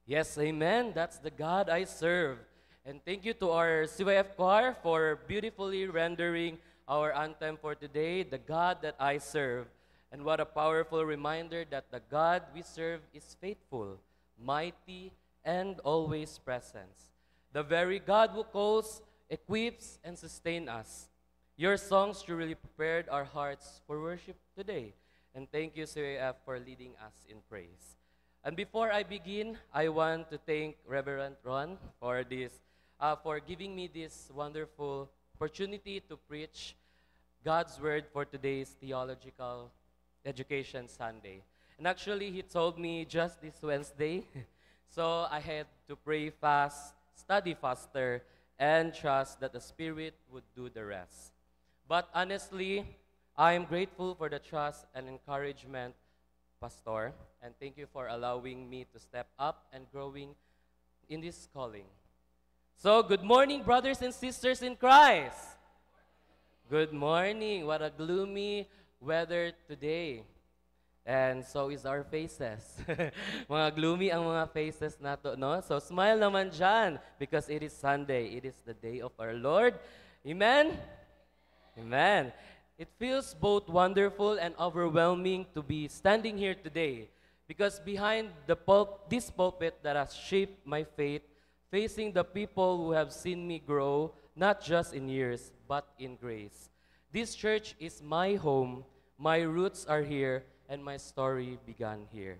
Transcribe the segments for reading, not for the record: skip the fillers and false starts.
Yes, amen. That's the God I serve. And thank you to our CYF choir for beautifully rendering our anthem for today, The God That I Serve. And what a powerful reminder that the God we serve is faithful, mighty, and always present. The very God who calls, equips, and sustains us. Your songs truly prepared our hearts for worship today. And thank you, CYF, for leading us in praise. And before I begin, I want to thank Reverend Ron for for giving me this wonderful opportunity to preach God's word for today's theological education Sunday. And actually, he told me just this Wednesday, so I had to pray fast, study faster, and trust that the Spirit would do the rest. But honestly, I am grateful for the trust and encouragement, Pastor, and thank you for allowing me to step up and growing in this calling. So, good morning, brothers and sisters in Christ. Good morning. What a gloomy weather today. And so is our faces. Mga gloomy ang mga faces nato, no? So, smile naman dyan because it is Sunday. It is the day of our Lord. Amen? Amen. It feels both wonderful and overwhelming to be standing here today because behind this pulpit that has shaped my faith, facing the people who have seen me grow, not just in years, but in grace. This church is my home, my roots are here, and my story began here.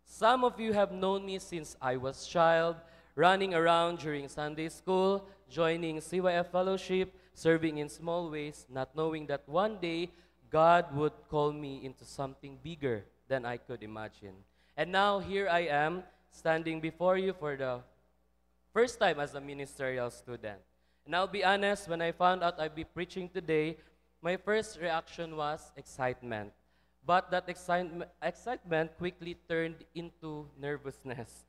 Some of you have known me since I was a child, running around during Sunday school, joining CYF Fellowship, serving in small ways, not knowing that one day God would call me into something bigger than I could imagine. And now here I am, standing before you for the first time as a ministerial student. And I'll be honest, when I found out I'd be preaching today, my first reaction was excitement. But that excitement quickly turned into nervousness.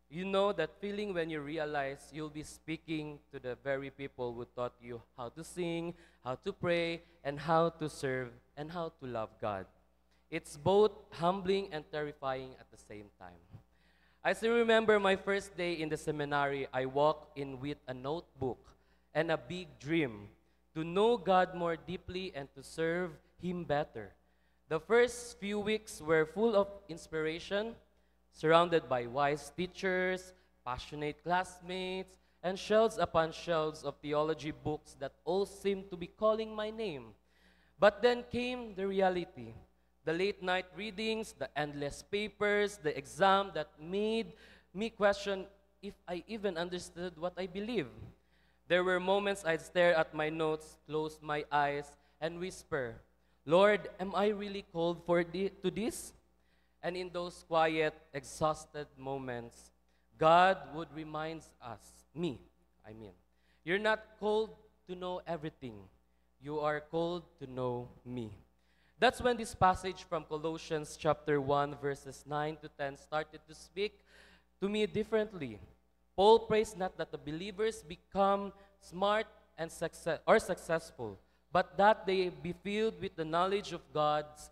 You know that feeling when you realize you'll be speaking to the very people who taught you how to sing, how to pray, and how to serve, and how to love God. It's both humbling and terrifying at the same time. I still remember my first day in the seminary. I walked in with a notebook and a big dream to know God more deeply and to serve Him better. The first few weeks were full of inspiration, surrounded by wise teachers, passionate classmates, and shelves upon shelves of theology books that all seemed to be calling my name. But then came the reality, the late night readings, the endless papers, the exam that made me question if I even understood what I believe. There were moments I'd stare at my notes, close my eyes, and whisper, Lord, am I really called to this? And in those quiet, exhausted moments, God would remind us, you're not called to know everything. You are called to know me. That's when this passage from Colossians chapter 1, verses 9 to 10 started to speak to me differently. Paul prays not that the believers become smart and successful, but that they be filled with the knowledge of God's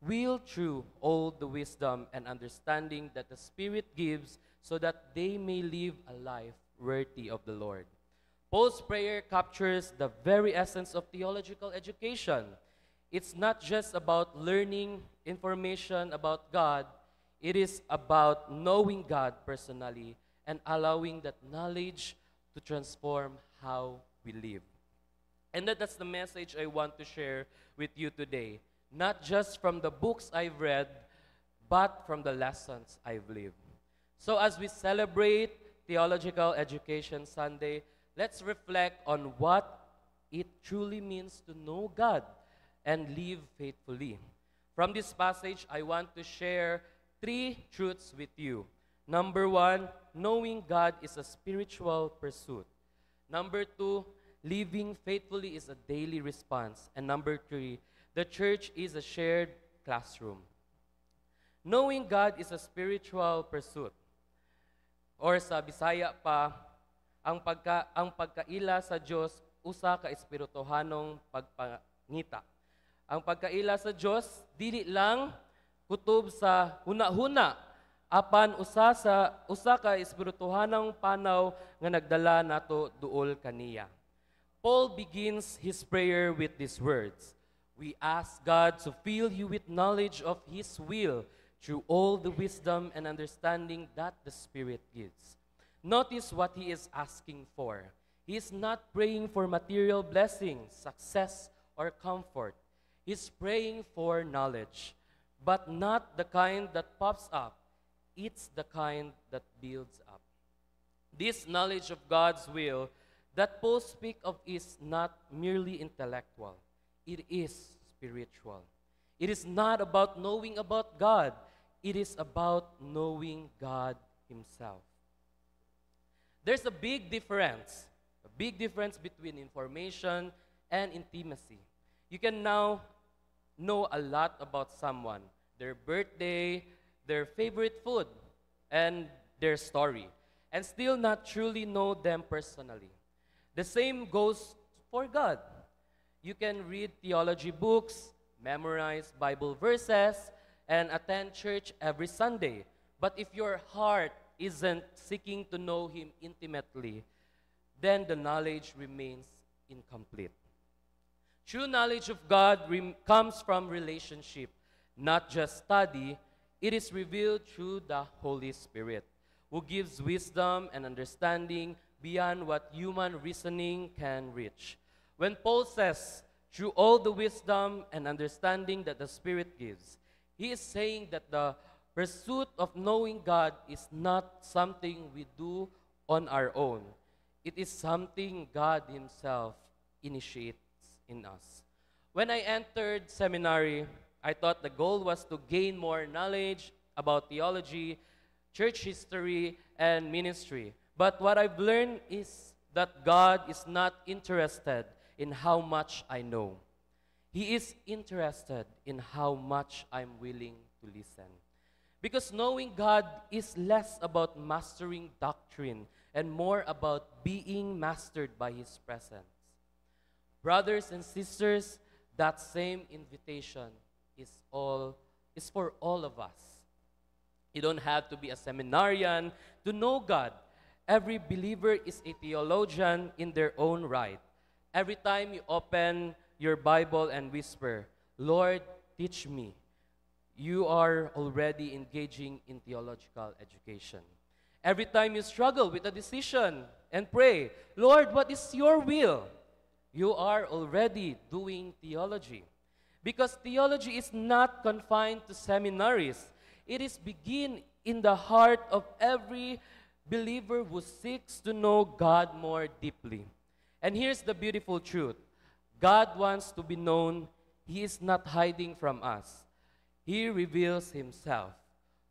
will through all the wisdom and understanding that the Spirit gives so that they may live a life worthy of the Lord. Paul's prayer captures the very essence of theological education. It's not just about learning information about God, it is about knowing God personally and allowing that knowledge to transform how we live. And that's the message I want to share with you today. Not just from the books I've read, but from the lessons I've lived. So as we celebrate Theological Education Sunday, let's reflect on what it truly means to know God and live faithfully. From this passage, I want to share 3 truths with you. Number 1, knowing God is a spiritual pursuit. Number 2, living faithfully is a daily response. And number 3, the church is a shared classroom. Knowing God is a spiritual pursuit. Or sa Bisaya pa, ang pagkaila sa Diyos usa ka espirituhanong pagpangita. Ang pagkaila sa Diyos dili lang kutob sa huna-huna, apan usa ka espirituhanang panaw nga nagdala nato duol kaniya. Paul begins his prayer with these words, "We ask God to fill you with knowledge of His will through all the wisdom and understanding that the Spirit gives." Notice what he is asking for. He is not praying for material blessings, success, or comfort. He's praying for knowledge, but not the kind that pops up. It's the kind that builds up. This knowledge of God's will that Paul speaks of is not merely intellectual. It is spiritual. It is not about knowing about God. It is about knowing God Himself. There's a big difference between information and intimacy. You can now know a lot about someone, their birthday, their favorite food, and their story, and still not truly know them personally. The same goes for God. You can read theology books, memorize Bible verses, and attend church every Sunday. But if your heart isn't seeking to know Him intimately, then the knowledge remains incomplete. True knowledge of God comes from relationship, not just study. It is revealed through the Holy Spirit, who gives wisdom and understanding beyond what human reasoning can reach. When Paul says, through all the wisdom and understanding that the Spirit gives, he is saying that the pursuit of knowing God is not something we do on our own. It is something God Himself initiates in us. When I entered seminary, I thought the goal was to gain more knowledge about theology, church history, and ministry. But what I've learned is that God is not interested in how much I know. He is interested in how much I'm willing to listen. Because knowing God is less about mastering doctrine and more about being mastered by His presence. Brothers and sisters, that same invitation is for all of us. You don't have to be a seminarian to know God. Every believer is a theologian in their own right. Every time you open your Bible and whisper, "Lord, teach me," you are already engaging in theological education. Every time you struggle with a decision and pray, "Lord, what is your will?" you are already doing theology. Because theology is not confined to seminaries. It is begin in the heart of every believer who seeks to know God more deeply. And here's the beautiful truth. God wants to be known. He is not hiding from us. He reveals Himself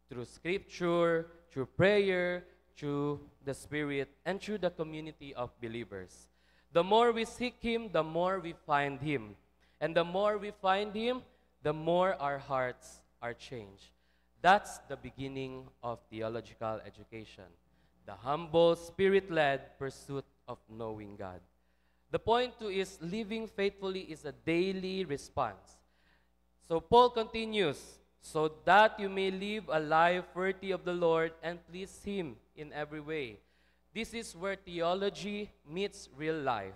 through Scripture, through prayer, through the Spirit, and through the community of believers. The more we seek Him, the more we find Him. And the more we find Him, the more our hearts are changed. That's the beginning of theological education, the humble, Spirit-led pursuit of knowing God. The point too is living faithfully is a daily response. So Paul continues, so that you may live a life worthy of the Lord and please Him in every way. This is where theology meets real life.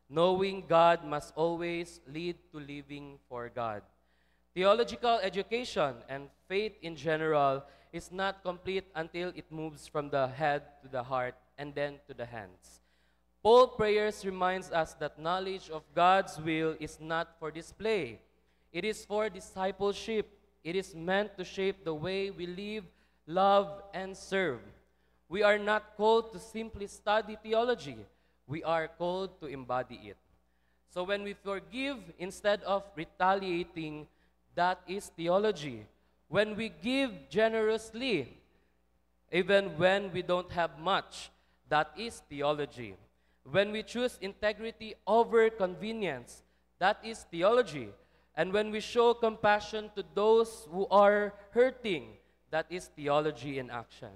Knowing God must always lead to living for God. Theological education and faith in general is not complete until it moves from the head to the heart and then to the hands. Paul's prayers reminds us that knowledge of God's will is not for display. It is for discipleship. It is meant to shape the way we live, love, and serve. We are not called to simply study theology. We are called to embody it. So when we forgive instead of retaliating, that is theology. When we give generously, even when we don't have much, that is theology. When we choose integrity over convenience, that is theology. And when we show compassion to those who are hurting, that is theology in action.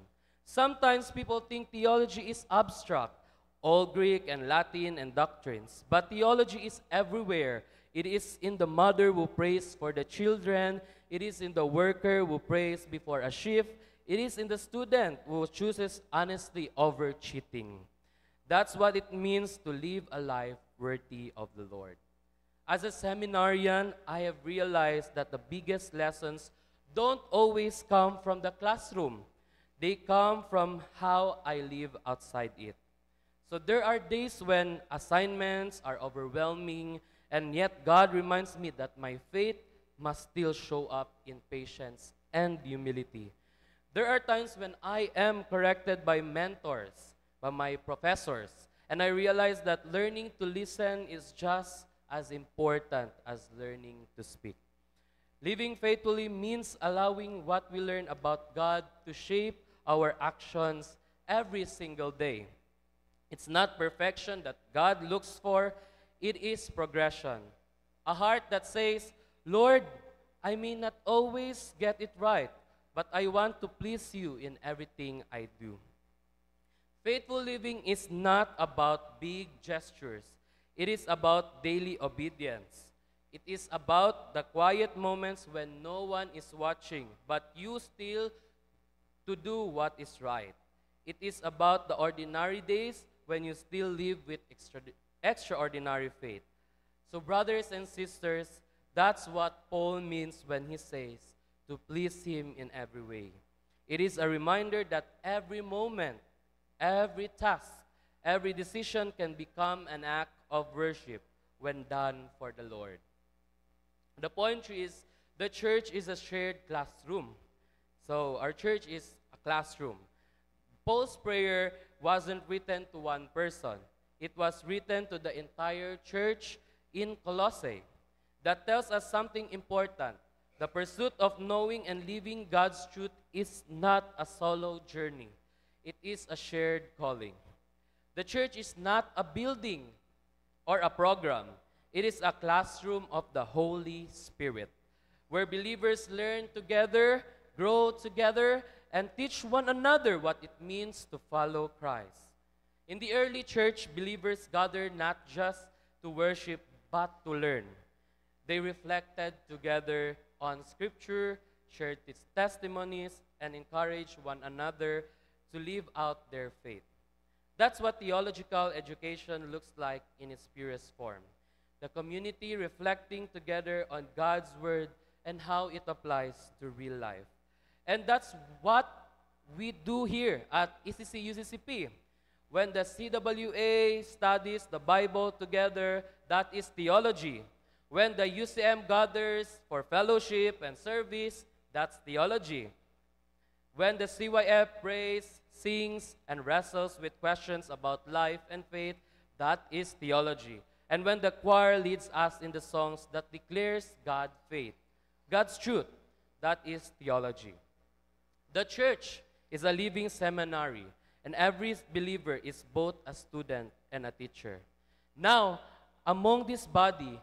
Sometimes people think theology is abstract, all Greek and Latin and doctrines. But theology is everywhere. It is in the mother who prays for the children. It is in the worker who prays before a shift. It is in the student who chooses honesty over cheating. That's what it means to live a life worthy of the Lord. As a seminarian, I have realized that the biggest lessons don't always come from the classroom. They come from how I live outside it. So there are days when assignments are overwhelming, and yet God reminds me that my faith must still show up in patience and humility. There are times when I am corrected by mentors, by my professors, and I realize that learning to listen is just as important as learning to speak. Living faithfully means allowing what we learn about God to shape our actions every single day. It's not perfection that God looks for, it is progression. A heart that says, Lord, I may not always get it right, but I want to please you in everything I do. Faithful living is not about big gestures. It is about daily obedience. It is about the quiet moments when no one is watching, but you still to do what is right. It is about the ordinary days when you still live with extraordinary faith. So brothers and sisters, that's what Paul means when he says to please him in every way. It is a reminder that every moment, every task, every decision can become an act of worship when done for the Lord. The point is, the church is a shared classroom. So our church is a classroom. Paul's prayer wasn't written to one person. It was written to the entire church in Colossae. That tells us something important. The pursuit of knowing and living God's truth is not a solo journey. It is a shared calling. The church is not a building or a program. It is a classroom of the Holy Spirit, where believers learn together, grow together, and teach one another what it means to follow Christ. In the early church, believers gathered not just to worship, but to learn. They reflected together on Scripture, shared its testimonies, and encouraged one another to live out their faith. That's what theological education looks like in its purest form. The community reflecting together on God's Word and how it applies to real life. And that's what we do here at ECC UCCP. When the CWA studies the Bible together, that is theology. When the UCM gathers for fellowship and service, that's theology. When the CYF prays, sings, and wrestles with questions about life and faith, that is theology. And when the choir leads us in the songs that declares God's faith, God's truth, that is theology. The church is a living seminary, and every believer is both a student and a teacher. Now, among this body,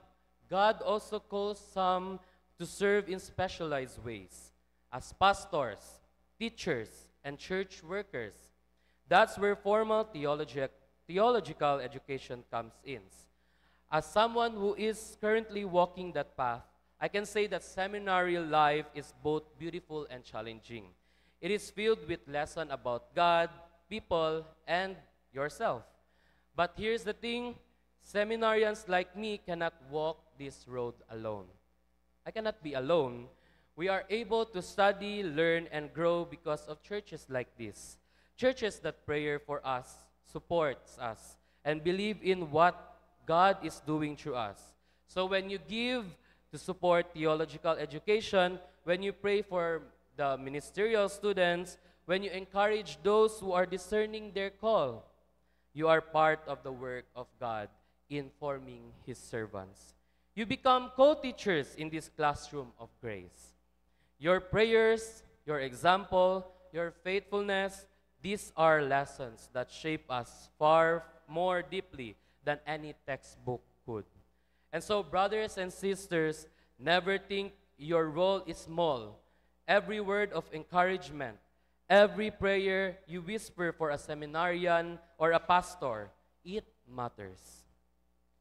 God also calls some to serve in specialized ways, as pastors, teachers, and church workers. That's where formal theological education comes in. As someone who is currently walking that path, I can say that seminary life is both beautiful and challenging. It is filled with lessons about God, people, and yourself. But here's the thing, seminarians like me cannot walk this road alone. I cannot be alone. We are able to study, learn, and grow because of churches like this. Churches that pray for us, supports us, and believe in what God is doing through us. So when you give to support theological education, when you pray for the ministerial students, when you encourage those who are discerning their call, you are part of the work of God in forming His servants. You become co-teachers in this classroom of grace. Your prayers, your example, your faithfulness, these are lessons that shape us far more deeply than any textbook could. And so, brothers and sisters, never think your role is small. Every word of encouragement, every prayer you whisper for a seminarian or a pastor, it matters.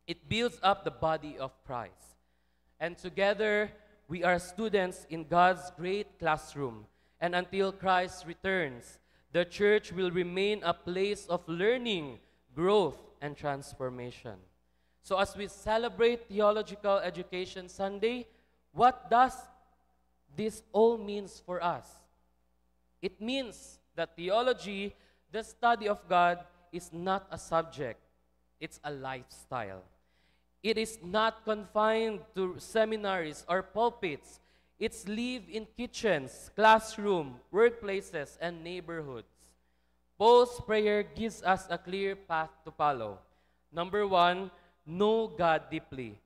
It builds up the body of Christ. And together, we are students in God's great classroom. And until Christ returns, the church will remain a place of learning, growth, and transformation. So as we celebrate Theological Education Sunday, what does this all means for us? It means that theology, the study of God, is not a subject, it's a lifestyle. It is not confined to seminaries or pulpits. It's lived in kitchens, classroom, workplaces, and neighborhoods. Paul's prayer gives us a clear path to follow. Number one, know God deeply.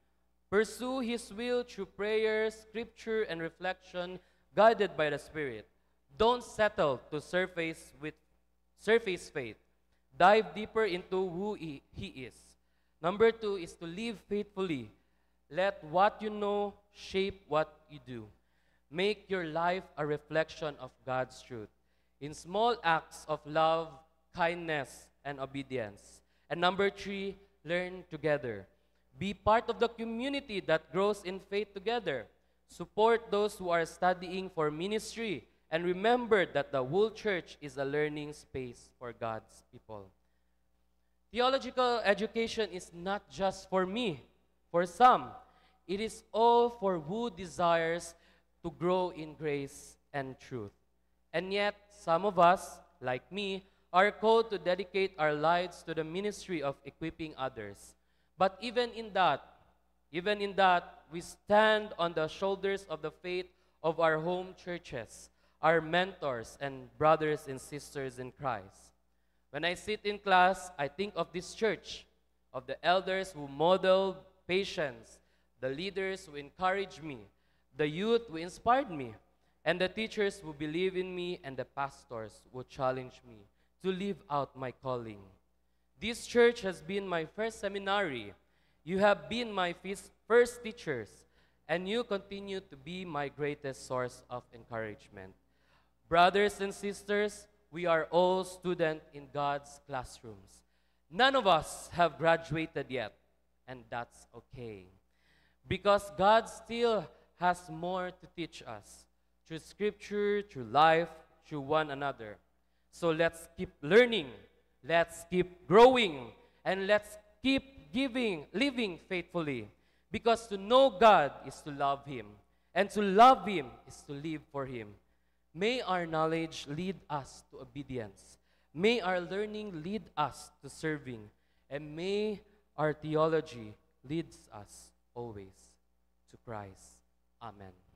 Pursue His will through prayer, scripture, and reflection, guided by the Spirit. Don't settle to surface faith. Dive deeper into who He is. Number two is to live faithfully. Let what you know shape what you do. Make your life a reflection of God's truth in small acts of love, kindness, and obedience. And number three, learn together. Be part of the community that grows in faith together. Support those who are studying for ministry. And remember that the whole church is a learning space for God's people. Theological education is not just for me, for some. It is all for who desires to grow in grace and truth. And yet, some of us, like me, are called to dedicate our lives to the ministry of equipping others. But even in that, we stand on the shoulders of the faith of our home churches, our mentors and brothers and sisters in Christ. When I sit in class, I think of this church, of the elders who modeled patience, the leaders who encouraged me, the youth who inspired me, and the teachers who believe in me, and the pastors who challenge me to live out my calling. This church has been my first seminary. You have been my first teachers, and you continue to be my greatest source of encouragement. Brothers and sisters, we are all students in God's classrooms. None of us have graduated yet, and that's okay. Because God still has more to teach us through Scripture, through life, through one another. So let's keep learning, let's keep growing, and let's keep living faithfully. Because to know God is to love Him, and to love Him is to live for Him. May our knowledge lead us to obedience. May our learning lead us to serving. And may our theology lead us always to Christ. Amen.